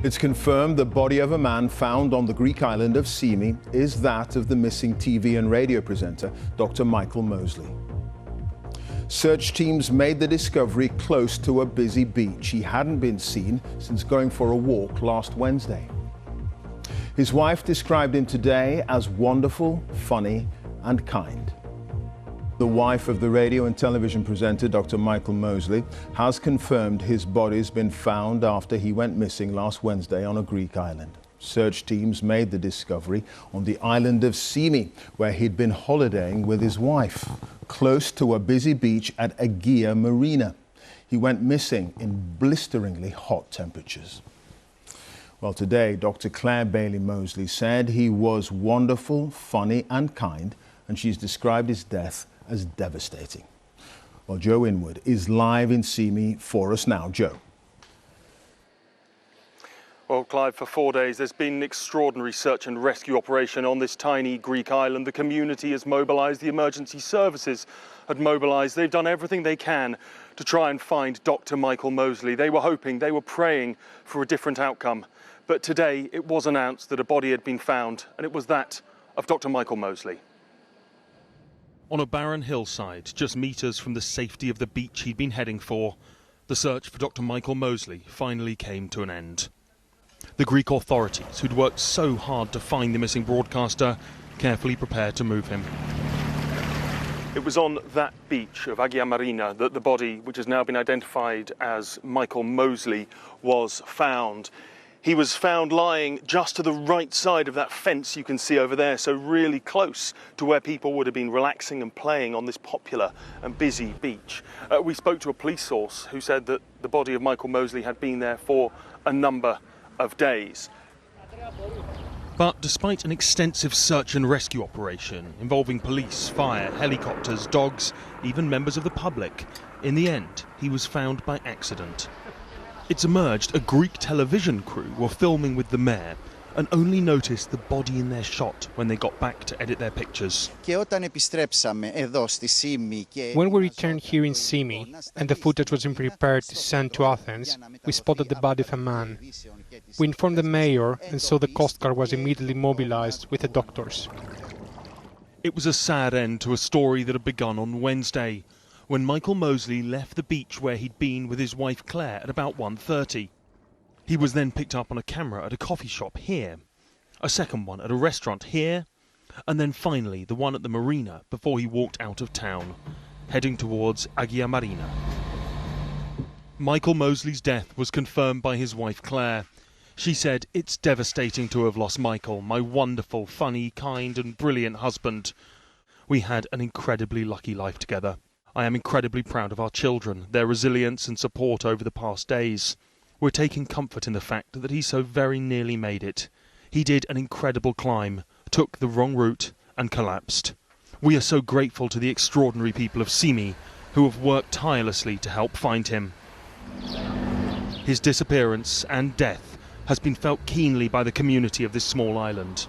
It's confirmed the body of a man found on the Greek island of Symi is that of the missing TV and radio presenter, Dr. Michael Mosley. Search teams made the discovery close to a busy beach. He hadn't been seen since going for a walk last Wednesday. His wife described him today as wonderful, funny, and kind. The wife of the radio and television presenter, Dr. Michael Mosley, has confirmed his body's been found after he went missing last Wednesday on a Greek island. Search teams made the discovery on the island of Symi, where he'd been holidaying with his wife, close to a busy beach at Agia Marina. He went missing in blisteringly hot temperatures. Well, today, Dr. Claire Bailey Mosley said he was wonderful, funny, and kind, and she's described his death as devastating. Well, Joe Inwood is live in Symi for us now. Joe. Well, Clive, for 4 days there's been an extraordinary search and rescue operation on this tiny Greek island. The community has mobilised, the emergency services had mobilised. They've done everything they can to try and find Dr. Michael Mosley. They were hoping, they were praying for a different outcome. But today it was announced that a body had been found, and it was that of Dr. Michael Mosley. On a barren hillside, just metres from the safety of the beach he'd been heading for, the search for Dr. Michael Mosley finally came to an end. The Greek authorities, who'd worked so hard to find the missing broadcaster, carefully prepared to move him. It was on that beach of Agia Marina that the body, which has now been identified as Michael Mosley, was found. He was found lying just to the right side of that fence you can see over there, so really close to where people would have been relaxing and playing on this popular and busy beach. We spoke to a police source who said that the body of Michael Mosley had been there for a number of days. But despite an extensive search and rescue operation involving police, fire, helicopters, dogs, even members of the public, in the end he was found by accident. It's emerged a Greek television crew were filming with the mayor and only noticed the body in their shot when they got back to edit their pictures. When we returned here in Symi and the footage was being prepared to send to Athens, we spotted the body of a man. We informed the mayor, and so the Coast Guard was immediately mobilized with the doctors. It was a sad end to a story that had begun on Wednesday, when Michael Mosley left the beach where he'd been with his wife Claire at about 1:30. He was then picked up on a camera at a coffee shop here, a second one at a restaurant here, and then finally the one at the marina before he walked out of town, heading towards Agia Marina. Michael Mosley's death was confirmed by his wife Claire. She said, "It's devastating to have lost Michael, my wonderful, funny, kind and brilliant husband. We had an incredibly lucky life together. I am incredibly proud of our children, their resilience and support over the past days. We're taking comfort in the fact that he so very nearly made it. He did an incredible climb, took the wrong route and collapsed. We are so grateful to the extraordinary people of Symi who have worked tirelessly to help find him." His disappearance and death has been felt keenly by the community of this small island,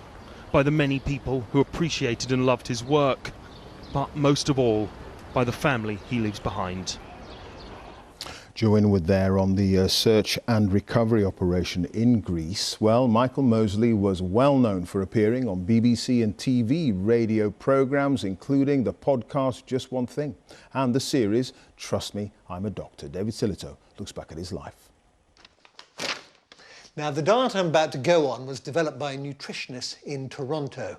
by the many people who appreciated and loved his work, but most of all, by the family he leaves behind. Joe Inwood there on the search and recovery operation in Greece. Well, Michael Mosley was well known for appearing on BBC and TV radio programmes, including the podcast Just One Thing and the series Trust Me, I'm a Doctor. David Silito looks back at his life. Now, the diet I'm about to go on was developed by a nutritionist in Toronto.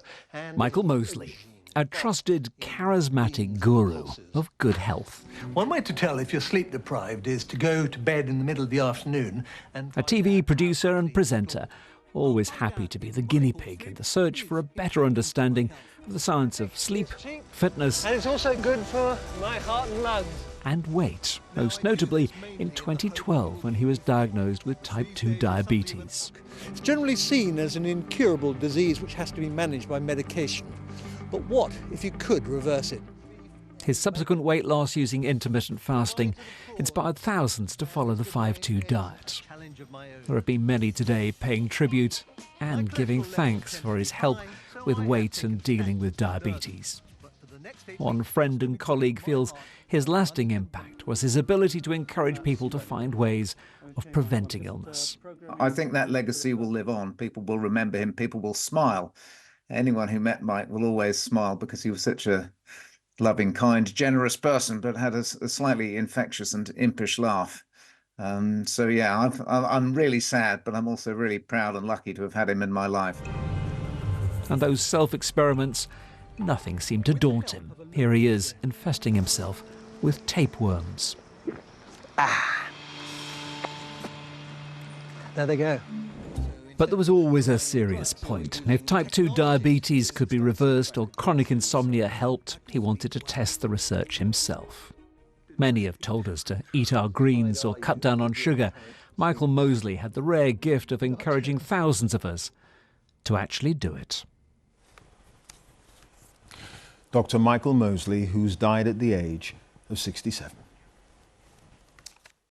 Michael Mosley, a trusted, charismatic guru of good health. One way to tell if you're sleep deprived is to go to bed in the middle of the afternoon and... A TV producer and presenter, always happy to be the guinea pig in the search for a better understanding of the science of sleep, fitness... And it's also good for my heart and lungs. ...and weight, most notably in 2012 when he was diagnosed with type 2 diabetes. It's generally seen as an incurable disease which has to be managed by medication. But what if you could reverse it? His subsequent weight loss using intermittent fasting inspired thousands to follow the 5-2 diet. There have been many today paying tribute and giving thanks for his help with weight and dealing with diabetes. One friend and colleague feels his lasting impact was his ability to encourage people to find ways of preventing illness. I think that legacy will live on. People will remember him. People will smile. Anyone who met Mike will always smile because he was such a loving, kind, generous person, but had a slightly infectious and impish laugh. So yeah, I'm really sad, but I'm also really proud and lucky to have had him in my life. And those self-experiments, nothing seemed to daunt him. Here he is, infesting himself with tapeworms. There they go. But there was always a serious point. If type 2 diabetes could be reversed or chronic insomnia helped, he wanted to test the research himself. Many have told us to eat our greens or cut down on sugar. Michael Mosley had the rare gift of encouraging thousands of us to actually do it. Dr. Michael Mosley, who's died at the age of 67.